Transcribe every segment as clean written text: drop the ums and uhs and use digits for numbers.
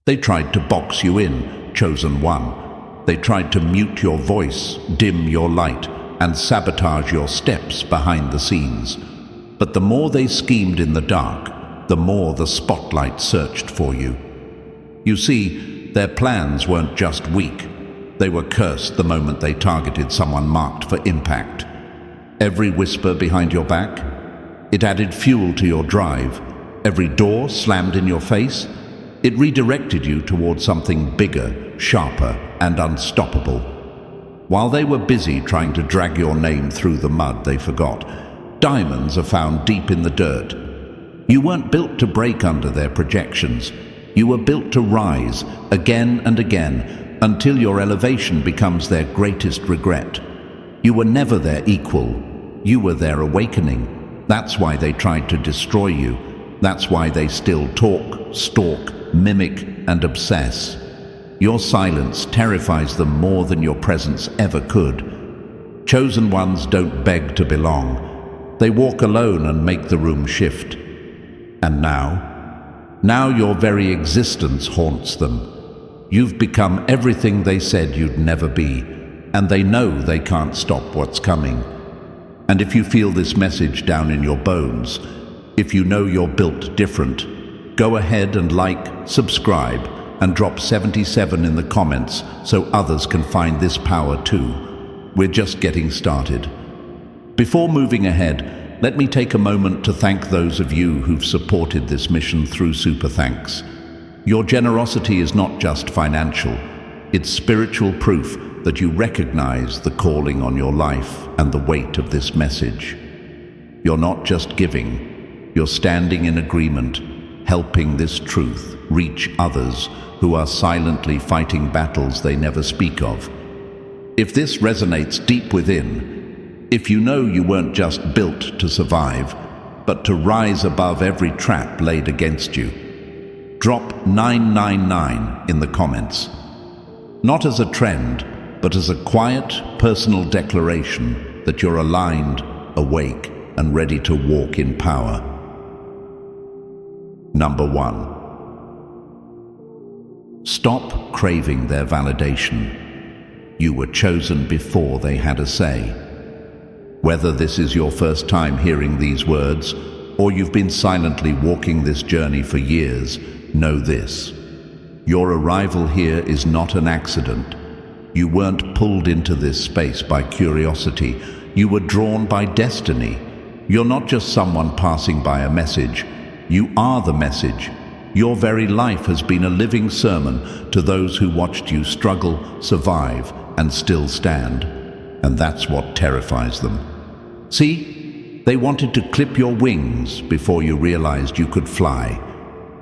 They tried to box you in, chosen one. They tried to mute your voice, dim your light, and sabotage your steps behind the scenes. But the more they schemed in the dark, the more the spotlight searched for you. You see, their plans weren't just weak. They were cursed the moment they targeted someone marked for impact. Every whisper behind your back, it added fuel to your drive. Every door slammed in your face, it redirected you towards something bigger, sharper, and unstoppable. While they were busy trying to drag your name through the mud, they forgot. Diamonds are found deep in the dirt. You weren't built to break under their projections. You were built to rise again and again until your elevation becomes their greatest regret. You were never their equal. You were their awakening. That's why they tried to destroy you. That's why they still talk, stalk, mimic, and obsess. Your silence terrifies them more than your presence ever could. Chosen ones don't beg to belong. They walk alone and make the room shift. And now your very existence haunts them. You've become everything they said you'd never be, and they know they can't stop what's coming. And if you feel this message down in your bones, if you know you're built different, go ahead and like, subscribe, and drop 77 in the comments so others can find this power too. We're just getting started. Before moving ahead, let me take a moment to thank those of you who've supported this mission through Super Thanks. Your generosity is not just financial, it's spiritual proof that you recognize the calling on your life and the weight of this message. You're not just giving, you're standing in agreement, helping this truth reach others who are silently fighting battles they never speak of. If this resonates deep within, if you know you weren't just built to survive, but to rise above every trap laid against you, drop 999 in the comments. Not as a trend, but as a quiet, personal declaration that you're aligned, awake, and ready to walk in power. Number 1. Stop craving their validation. You were chosen before they had a say. Whether this is your first time hearing these words, or you've been silently walking this journey for years, know this. Your arrival here is not an accident. You weren't pulled into this space by curiosity. You were drawn by destiny. You're not just someone passing by a message. You are the message. Your very life has been a living sermon to those who watched you struggle, survive, and still stand. And that's what terrifies them. See, they wanted to clip your wings before you realized you could fly.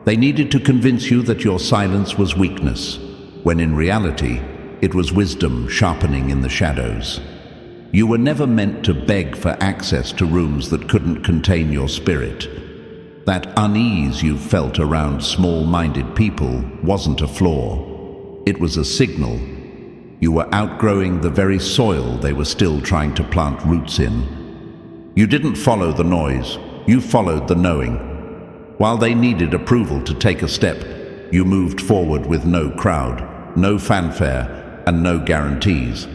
They needed to convince you that your silence was weakness, when in reality, it was wisdom sharpening in the shadows. You were never meant to beg for access to rooms that couldn't contain your spirit. That unease you felt around small-minded people wasn't a flaw. It was a signal. You were outgrowing the very soil they were still trying to plant roots in. You didn't follow the noise, you followed the knowing. While they needed approval to take a step, you moved forward with no crowd, no fanfare, and no guarantees.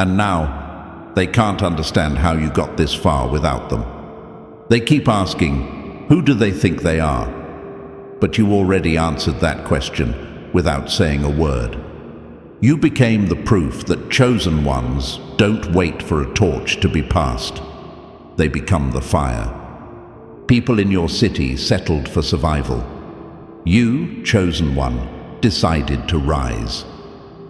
And now, they can't understand how you got this far without them. They keep asking, who do they think they are? But you already answered that question without saying a word. You became the proof that chosen ones don't wait for a torch to be passed. They become the fire. People in your city settled for survival. You, chosen one, decided to rise.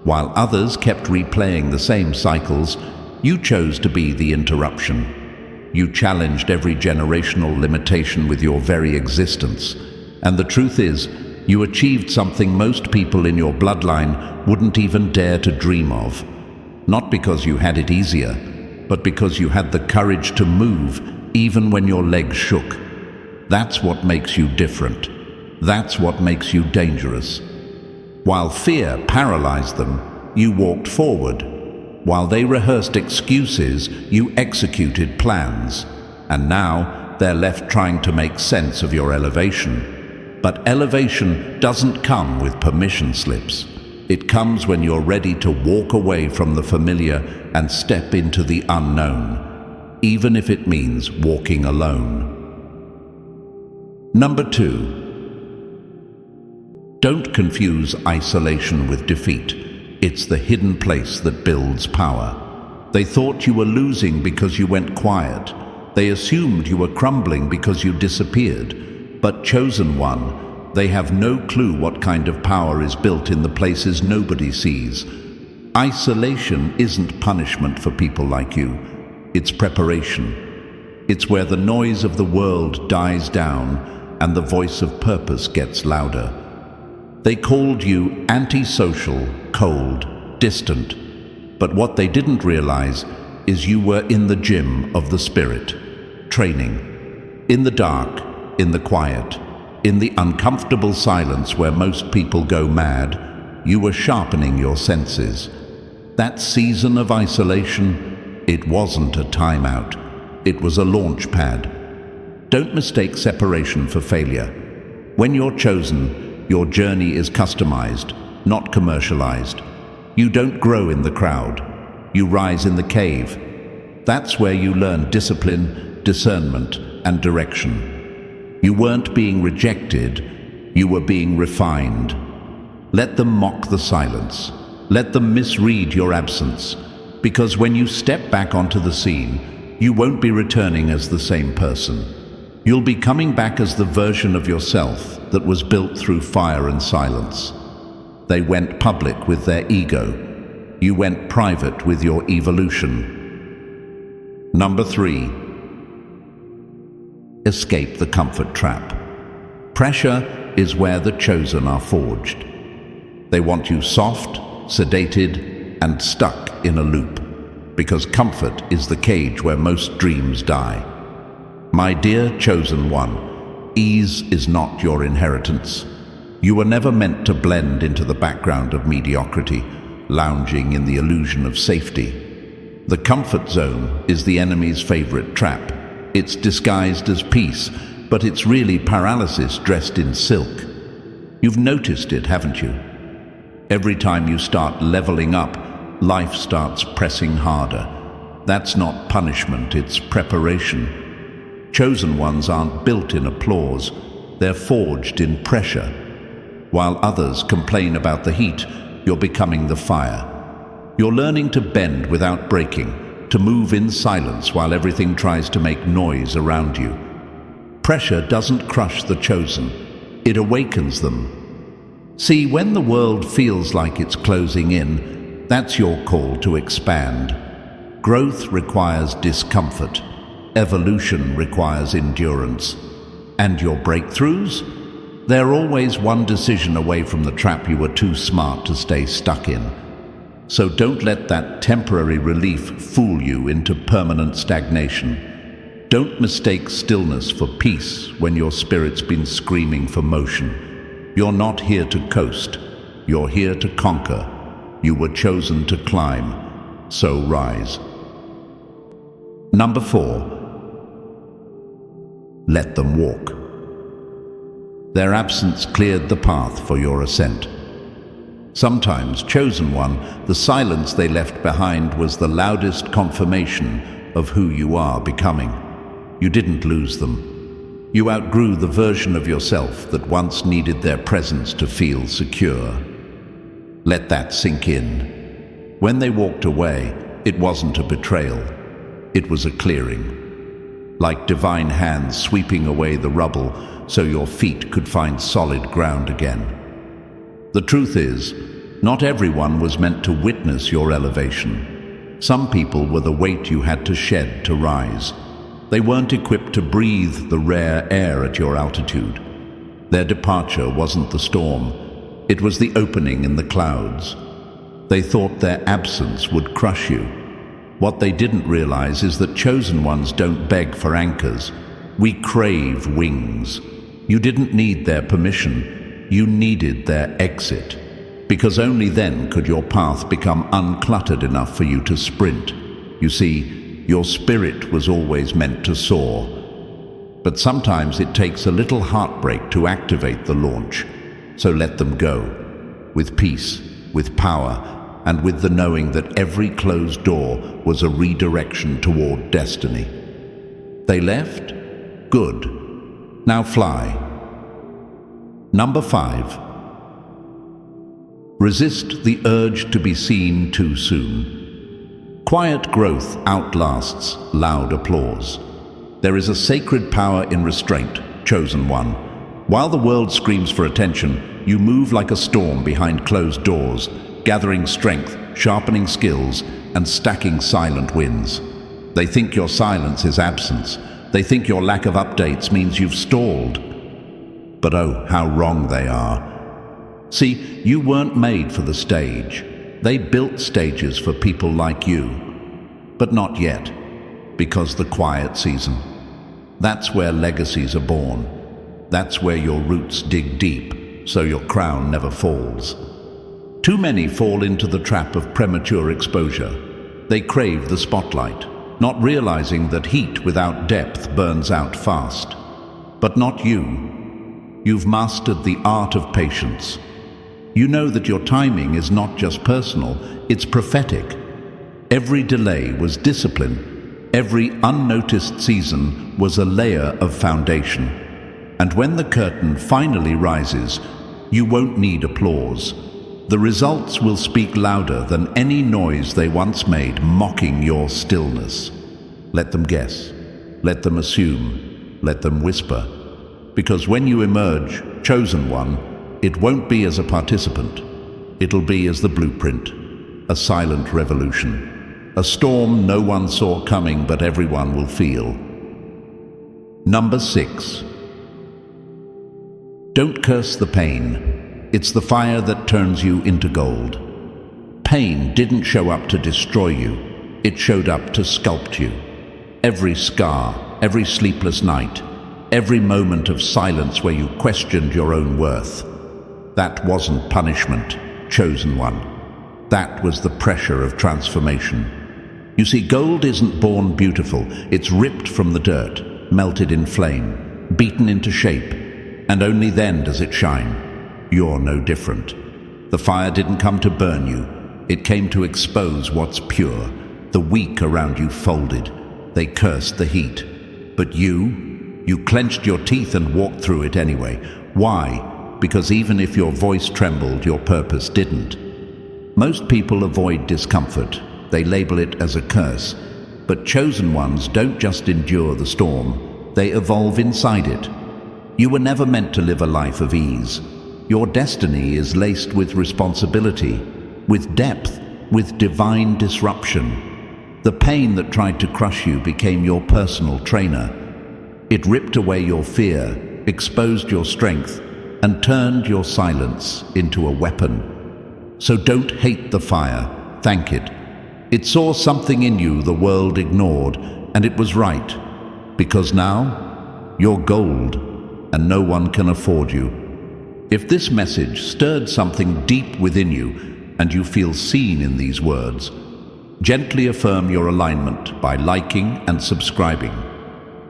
While others kept replaying the same cycles, you chose to be the interruption. You challenged every generational limitation with your very existence. And the truth is, you achieved something most people in your bloodline wouldn't even dare to dream of. Not because you had it easier, but because you had the courage to move even when your legs shook. That's what makes you different. That's what makes you dangerous. While fear paralyzed them, you walked forward. While they rehearsed excuses, you executed plans. And now, they're left trying to make sense of your elevation. But elevation doesn't come with permission slips. It comes when you're ready to walk away from the familiar and step into the unknown, even if it means walking alone. Number 2. Don't confuse isolation with defeat. It's the hidden place that builds power. They thought you were losing because you went quiet. They assumed you were crumbling because you disappeared. But chosen one, they have no clue what kind of power is built in the places nobody sees. Isolation isn't punishment for people like you. It's preparation. It's where the noise of the world dies down and the voice of purpose gets louder. They called you antisocial, cold, distant. But what they didn't realize is you were in the gym of the spirit, training. In the dark, in the quiet, in the uncomfortable silence where most people go mad, you were sharpening your senses. That season of isolation, it wasn't a timeout. It was a launch pad. Don't mistake separation for failure. When you're chosen, your journey is customized, not commercialized. You don't grow in the crowd. You rise in the cave. That's where you learn discipline, discernment, and direction. You weren't being rejected, you were being refined. Let them mock the silence. Let them misread your absence. Because when you step back onto the scene, you won't be returning as the same person. You'll be coming back as the version of yourself that was built through fire and silence. They went public with their ego. You went private with your evolution. Number 3. Escape the comfort trap. Pressure is where the chosen are forged. They want you soft, sedated, and stuck in a loop, because comfort is the cage where most dreams die. My dear chosen one, ease is not your inheritance. You were never meant to blend into the background of mediocrity, lounging in the illusion of safety. The comfort zone is the enemy's favorite trap. It's disguised as peace, but it's really paralysis dressed in silk. You've noticed it, haven't you? Every time you start leveling up, life starts pressing harder. That's not punishment, it's preparation. Chosen ones aren't built in applause, they're forged in pressure. While others complain about the heat, you're becoming the fire. You're learning to bend without breaking, to move in silence while everything tries to make noise around you. Pressure doesn't crush the chosen, it awakens them. See, when the world feels like it's closing in, that's your call to expand. Growth requires discomfort. Evolution requires endurance. And your breakthroughs? They're always one decision away from the trap you were too smart to stay stuck in. So don't let that temporary relief fool you into permanent stagnation. Don't mistake stillness for peace when your spirit's been screaming for motion. You're not here to coast. You're here to conquer. You were chosen to climb. So rise. Number 4. Let them walk. Their absence cleared the path for your ascent. Sometimes, chosen one, the silence they left behind was the loudest confirmation of who you are becoming. You didn't lose them. You outgrew the version of yourself that once needed their presence to feel secure. Let that sink in. When they walked away, it wasn't a betrayal. It was a clearing. Like divine hands sweeping away the rubble so your feet could find solid ground again. The truth is, not everyone was meant to witness your elevation. Some people were the weight you had to shed to rise. They weren't equipped to breathe the rare air at your altitude. Their departure wasn't the storm. It was the opening in the clouds. They thought their absence would crush you. What they didn't realize is that chosen ones don't beg for anchors. We crave wings. You didn't need their permission. You needed their exit. Because only then could your path become uncluttered enough for you to sprint. You see, your spirit was always meant to soar. But sometimes it takes a little heartbreak to activate the launch. So let them go, with peace, with power, and with the knowing that every closed door was a redirection toward destiny. They left? Good. Now fly. Number 5. Resist the urge to be seen too soon. Quiet growth outlasts loud applause. There is a sacred power in restraint, chosen one. While the world screams for attention, you move like a storm behind closed doors, gathering strength, sharpening skills, and stacking silent wins. They think your silence is absence. They think your lack of updates means you've stalled. But oh, how wrong they are. See, you weren't made for the stage. They built stages for people like you. But not yet, because the quiet season. That's where legacies are born. That's where your roots dig deep, so your crown never falls. Too many fall into the trap of premature exposure. They crave the spotlight, not realizing that heat without depth burns out fast. But not you. You've mastered the art of patience. You know that your timing is not just personal, it's prophetic. Every delay was discipline. Every unnoticed season was a layer of foundation. And when the curtain finally rises, you won't need applause. The results will speak louder than any noise they once made, mocking your stillness. Let them guess. Let them assume. Let them whisper. Because when you emerge, chosen one, it won't be as a participant. It'll be as the blueprint. A silent revolution. A storm no one saw coming, but everyone will feel. Number 6. Don't curse the pain. It's the fire that turns you into gold. Pain didn't show up to destroy you. It showed up to sculpt you. Every scar, every sleepless night, every moment of silence where you questioned your own worth. That wasn't punishment, chosen one. That was the pressure of transformation. You see, gold isn't born beautiful. It's ripped from the dirt, melted in flame, beaten into shape, and only then does it shine. You're no different. The fire didn't come to burn you. It came to expose what's pure. The weak around you folded. They cursed the heat. But you clenched your teeth and walked through it anyway. Why? Because even if your voice trembled, your purpose didn't. Most people avoid discomfort. They label it as a curse. But chosen ones don't just endure the storm. They evolve inside it. You were never meant to live a life of ease. Your destiny is laced with responsibility, with depth, with divine disruption. The pain that tried to crush you became your personal trainer. It ripped away your fear, exposed your strength, and turned your silence into a weapon. So don't hate the fire, thank it. It saw something in you the world ignored, and it was right. Because now, you're gold, and no one can afford you. If this message stirred something deep within you, and you feel seen in these words, gently affirm your alignment by liking and subscribing,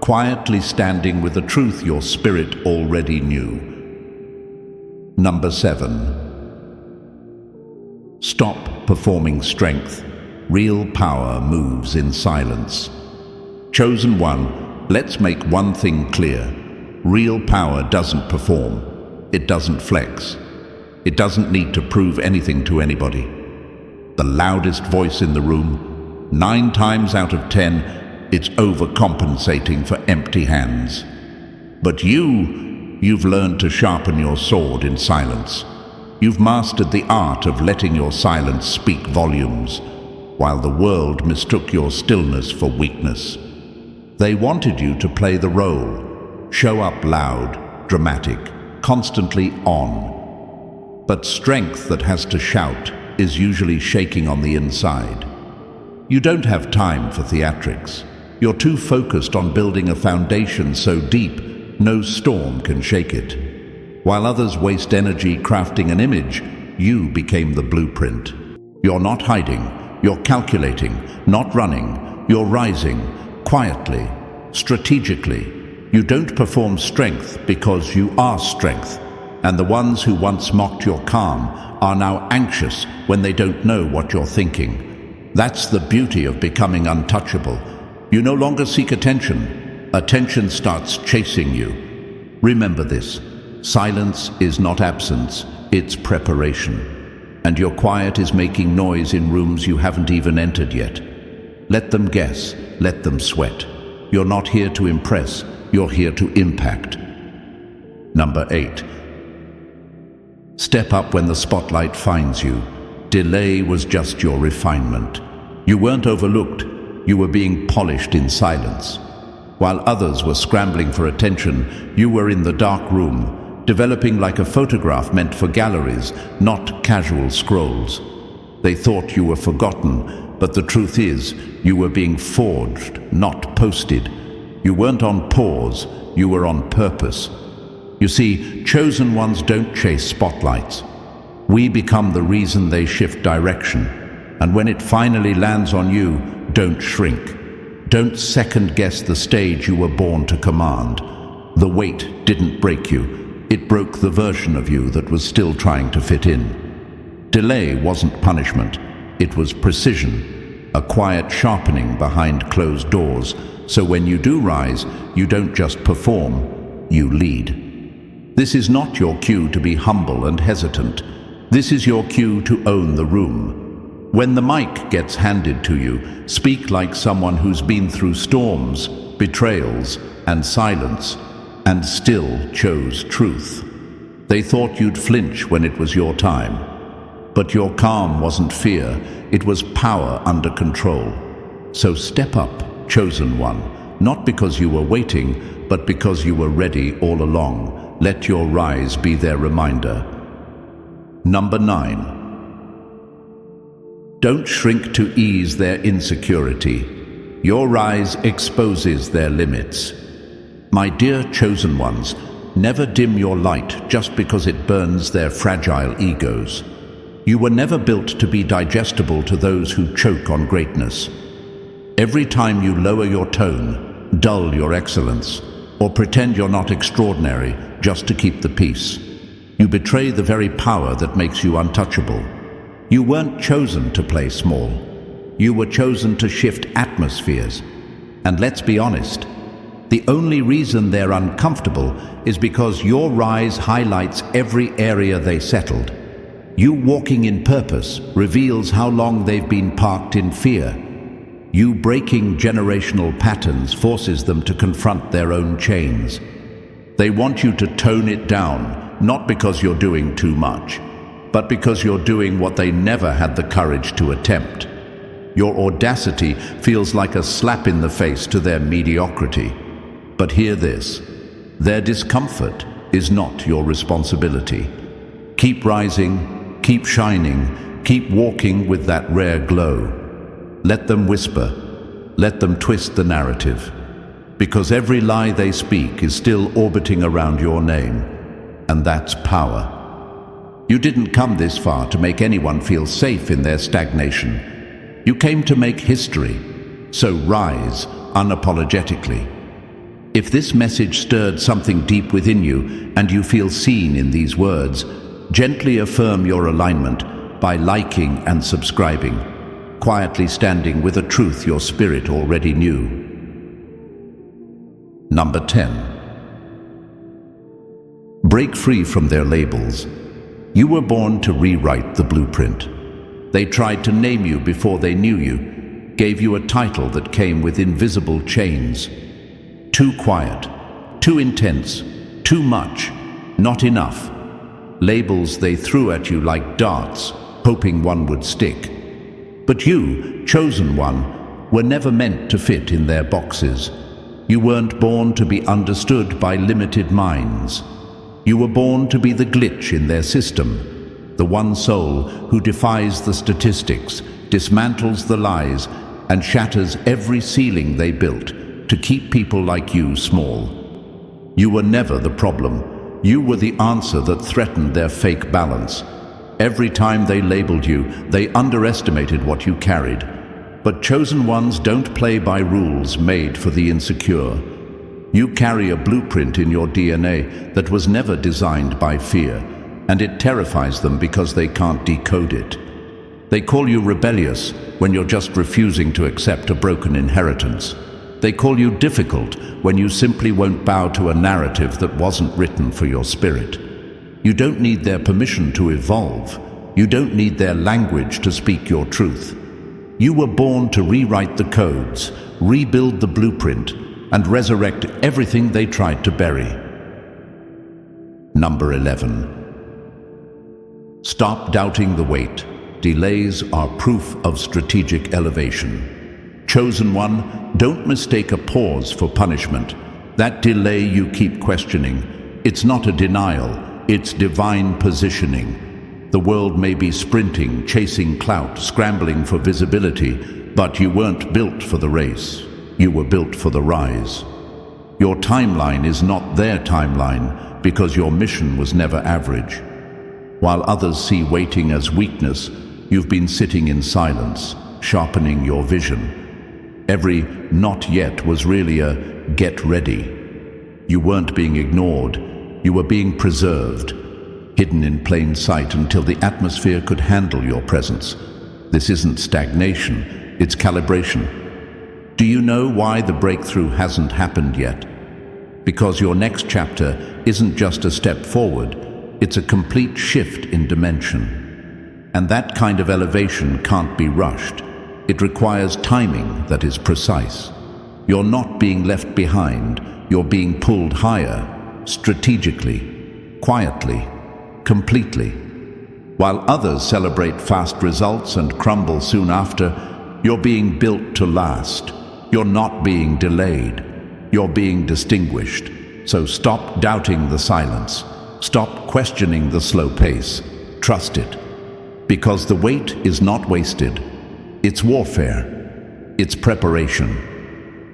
quietly standing with the truth your spirit already knew. Number 7. Stop performing strength. Real power moves in silence. Chosen one, let's make one thing clear. Real power doesn't perform. It doesn't flex. It doesn't need to prove anything to anybody. The loudest voice in the room, 9 times out of 10, it's overcompensating for empty hands. But you've learned to sharpen your sword in silence. You've mastered the art of letting your silence speak volumes, while the world mistook your stillness for weakness. They wanted you to play the role, show up loud, dramatic, constantly on. But strength that has to shout is usually shaking on the inside. You don't have time for theatrics. You're too focused on building a foundation so deep, no storm can shake it. While others waste energy crafting an image, you became the blueprint. You're not hiding, you're calculating, not running, you're rising, quietly, strategically, You don't perform strength because you are strength, and the ones who once mocked your calm are now anxious when they don't know what you're thinking. That's the beauty of becoming untouchable. You no longer seek attention. Attention starts chasing you. Remember this: silence is not absence, it's preparation. And your quiet is making noise in rooms you haven't even entered yet. Let them guess, let them sweat. You're not here to impress, you're here to impact. Number 8. Step up when the spotlight finds you. Delay was just your refinement. You weren't overlooked, you were being polished in silence. While others were scrambling for attention, you were in the dark room, developing like a photograph meant for galleries, not casual scrolls. They thought you were forgotten, but the truth is, you were being forged, not posted. You weren't on pause, you were on purpose. You see, chosen ones don't chase spotlights. We become the reason they shift direction. And when it finally lands on you, don't shrink. Don't second-guess the stage you were born to command. The weight didn't break you. It broke the version of you that was still trying to fit in. Delay wasn't punishment. It was precision, a quiet sharpening behind closed doors. So when you do rise, you don't just perform, you lead. This is not your cue to be humble and hesitant. This is your cue to own the room. When the mic gets handed to you, speak like someone who's been through storms, betrayals, and silence, and still chose truth. They thought you'd flinch when it was your time. But your calm wasn't fear, it was power under control. So step up, chosen one, not because you were waiting, but because you were ready all along. Let your rise be their reminder. Number 9. Don't shrink to ease their insecurity. Your rise exposes their limits. My dear chosen ones, never dim your light just because it burns their fragile egos. You were never built to be digestible to those who choke on greatness. Every time you lower your tone, dull your excellence, or pretend you're not extraordinary just to keep the peace, you betray the very power that makes you untouchable. You weren't chosen to play small. You were chosen to shift atmospheres. And let's be honest, the only reason they're uncomfortable is because your rise highlights every area they settled. You walking in purpose reveals how long they've been parked in fear. You breaking generational patterns forces them to confront their own chains. They want you to tone it down, not because you're doing too much, but because you're doing what they never had the courage to attempt. Your audacity feels like a slap in the face to their mediocrity. But hear this: their discomfort is not your responsibility. Keep rising, keep shining, keep walking with that rare glow. Let them whisper, let them twist the narrative, because every lie they speak is still orbiting around your name, and that's power. You didn't come this far to make anyone feel safe in their stagnation. You came to make history, so rise unapologetically. If this message stirred something deep within you and you feel seen in these words, gently affirm your alignment by liking and subscribing, quietly standing with a truth your spirit already knew. Number 10. Break free from their labels. You were born to rewrite the blueprint. They tried to name you before they knew you, gave you a title that came with invisible chains. Too quiet, too intense, too much, not enough. Labels they threw at you like darts, hoping one would stick. But you, chosen one, were never meant to fit in their boxes. You weren't born to be understood by limited minds. You were born to be the glitch in their system, the one soul who defies the statistics, dismantles the lies, and shatters every ceiling they built to keep people like you small. You were never the problem. You were the answer that threatened their fake balance. Every time they labeled you, they underestimated what you carried. But chosen ones don't play by rules made for the insecure. You carry a blueprint in your DNA that was never designed by fear, and it terrifies them because they can't decode it. They call you rebellious when you're just refusing to accept a broken inheritance. They call you difficult when you simply won't bow to a narrative that wasn't written for your spirit. You don't need their permission to evolve. You don't need their language to speak your truth. You were born to rewrite the codes, rebuild the blueprint, and resurrect everything they tried to bury. Number 11. Stop doubting the wait. Delays are proof of strategic elevation. Chosen one, don't mistake a pause for punishment. That delay you keep questioning, it's not a denial, it's divine positioning. The world may be sprinting, chasing clout, scrambling for visibility, but you weren't built for the race. You were built for the rise. Your timeline is not their timeline because your mission was never average. While others see waiting as weakness, you've been sitting in silence, sharpening your vision. Every "not yet" was really a "get ready." You weren't being ignored, you were being preserved, hidden in plain sight until the atmosphere could handle your presence. This isn't stagnation, it's calibration. Do you know why the breakthrough hasn't happened yet? Because your next chapter isn't just a step forward, it's a complete shift in dimension. And that kind of elevation can't be rushed. It requires timing that is precise. You're not being left behind, you're being pulled higher, strategically, quietly, completely. While others celebrate fast results and crumble soon after, you're being built to last. You're not being delayed. You're being distinguished. So stop doubting the silence. Stop questioning the slow pace. Trust it. Because the wait is not wasted. It's warfare. It's preparation.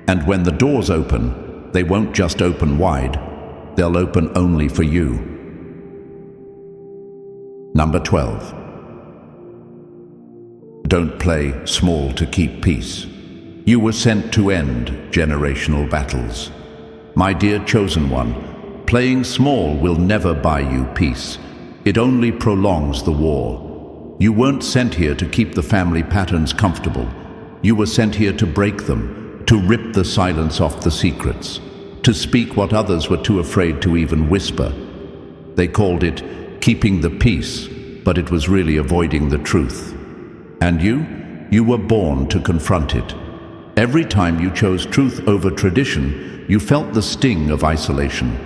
And when the doors open, they won't just open wide. They'll open only for you. Number 12. Don't play small to keep peace. You were sent to end generational battles. My dear chosen one, playing small will never buy you peace. It only prolongs the war. You weren't sent here to keep the family patterns comfortable. You were sent here to break them, to rip the silence off the secrets, to speak what others were too afraid to even whisper. They called it keeping the peace, but it was really avoiding the truth. And you were born to confront it. Every time you chose truth over tradition, you felt the sting of isolation.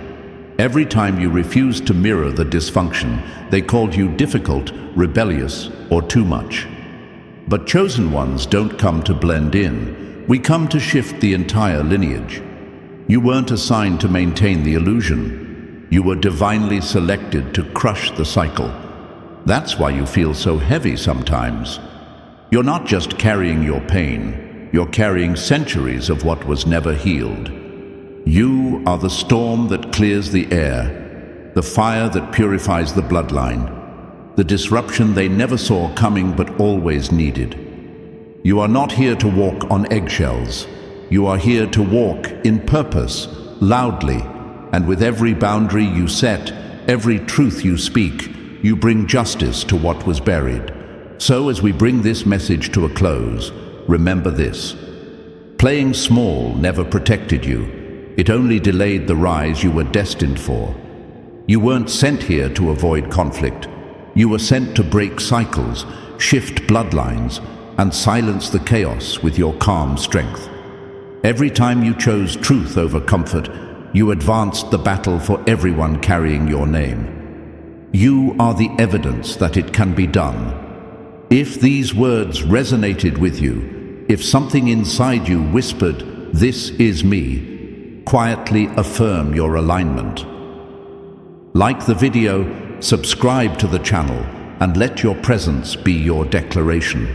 Every time you refused to mirror the dysfunction, they called you difficult, rebellious, or too much. But chosen ones don't come to blend in. We come to shift the entire lineage. You weren't assigned to maintain the illusion. You were divinely selected to crush the cycle. That's why you feel so heavy sometimes. You're not just carrying your pain. You're carrying centuries of what was never healed. You are the storm that clears the air, the fire that purifies the bloodline, the disruption they never saw coming but always needed. You are not here to walk on eggshells. You are here to walk in purpose, loudly, and with every boundary you set, every truth you speak, you bring justice to what was buried. So as we bring this message to a close, remember this. Playing small never protected you. It only delayed the rise you were destined for. You weren't sent here to avoid conflict. You were sent to break cycles, shift bloodlines, and silence the chaos with your calm strength. Every time you chose truth over comfort, you advanced the battle for everyone carrying your name. You are the evidence that it can be done. If these words resonated with you, if something inside you whispered, "This is me," quietly affirm your alignment. Like the video, subscribe to the channel, and let your presence be your declaration.